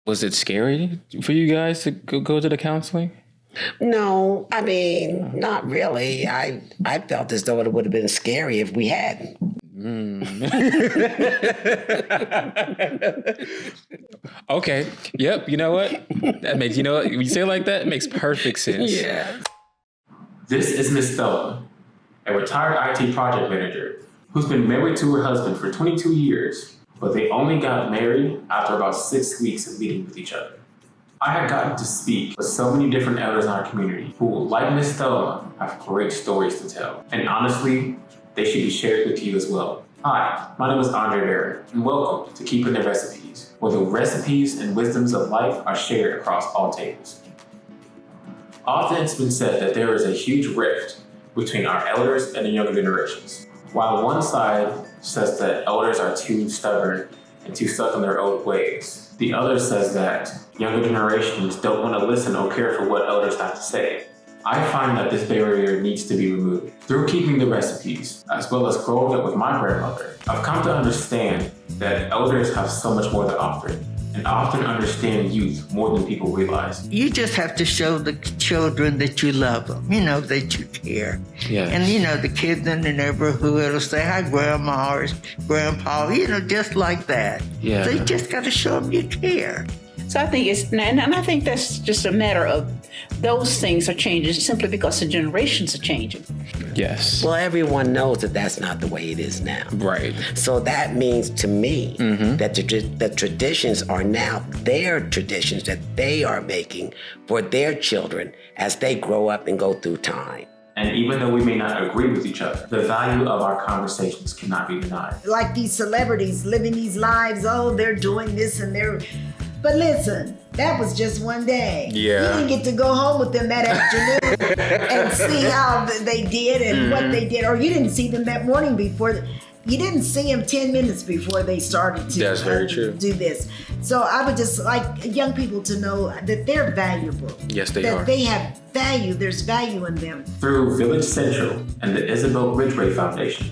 Was it scary for you guys to go to the counseling? No, I mean, not really. I felt as though it would have been scary if we hadn't. Okay. Yep. You know what? That makes, when you say it like that, it makes perfect sense. Yeah. This is Miss Thelma, a retired IT project manager who's been married to her husband for 22 years, but they only got married after about 6 weeks of meeting with each other. I had gotten to speak with so many different elders in our community who, like Miss Thelma, have great stories to tell. And honestly, they should be shared with you as well. Hi, my name is Andre Barrett, and welcome to Keeping the Recipes, where the recipes and wisdoms of life are shared across all tables. Often it's been said that there is a huge rift between our elders and the younger generations. While one side says that elders are too stubborn and too stuck in their old ways, the other says that younger generations don't want to listen or care for what elders have to say. I find that this barrier needs to be removed. Through keeping the recipes, as well as growing up with my grandmother, I've come to understand that elders have so much more to offer and often understand youth more than people realize. You just have to show the children that you love them, that you care. Yes. And, the kids in the neighborhood will say, hi, Grandma or Grandpa, just like that. Yeah. So you just got to show them you care. So I think and I think that's just a matter of those things are changing simply because the generations are changing. Yes. Well, everyone knows that that's not the way it is now. Right. So that means to me that the traditions are now their traditions that they are making for their children as they grow up and go through time. And even though we may not agree with each other, the value of our conversations cannot be denied. Like these celebrities living these lives, they're doing this and they're... But listen, that was just one day. Yeah. You didn't get to go home with them that afternoon and see how they did and what they did. Or you didn't see them that morning before. You didn't see them 10 minutes before they started to That's very true. do this. So I would just like young people to know that they're valuable. Yes, they are. That they have value. There's value in them. Through Village Central and the Isabel Ridgway Foundation,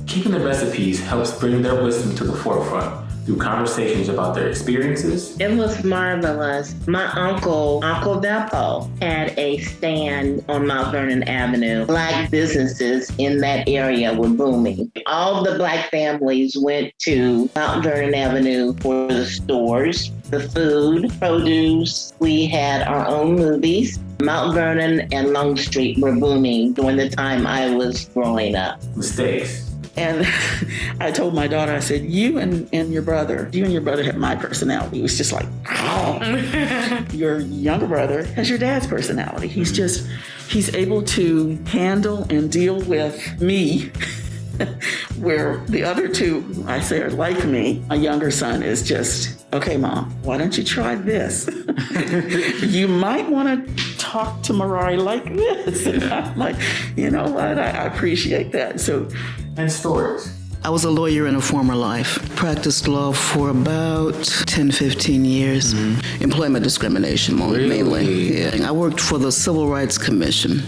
Keeping the Recipes helps bring their wisdom to the forefront through conversations about their experiences. It was marvelous. My Uncle Depo, had a stand on Mount Vernon Avenue. Black businesses in that area were booming. All the Black families went to Mount Vernon Avenue for the stores, the food, produce. We had our own movies. Mount Vernon and Long Street were booming during the time I was growing up. Mistakes. And I told my daughter, I said, you and your brother have my personality. It was just like, oh. Your younger brother has your dad's personality. He's able to handle and deal with me, where the other two, I say, are like me. My younger son is just, okay, Mom, why don't you try this? You might want to talk to Marari like this. And I'm like, you know what? I appreciate that. And stories. I was a lawyer in a former life. Practiced law for about 10, 15 years. Employment discrimination mainly. Yeah. I worked for the Civil Rights Commission,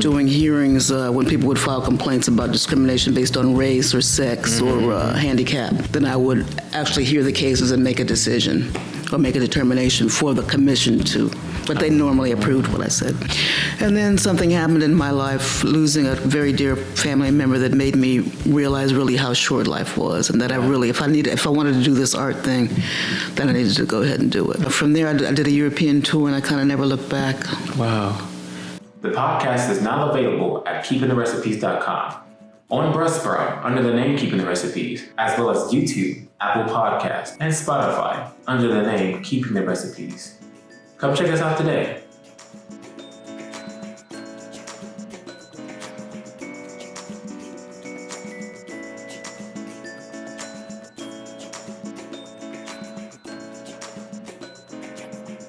doing hearings when people would file complaints about discrimination based on race or sex or handicap. Then I would actually hear the cases and make a decision or make a determination for the commission to. But they normally approved what I said. And then something happened in my life, losing a very dear family member that made me realize really how short life was, and that I really, if I wanted to do this art thing, then I needed to go ahead and do it. From there, I did a European tour, and I kind of never looked back. Wow. The podcast is now available at keepingtherecipes.com, on Buzzsprout under the name Keeping the Recipes, as well as YouTube, Apple Podcasts, and Spotify under the name Keeping the Recipes. Come check us out today.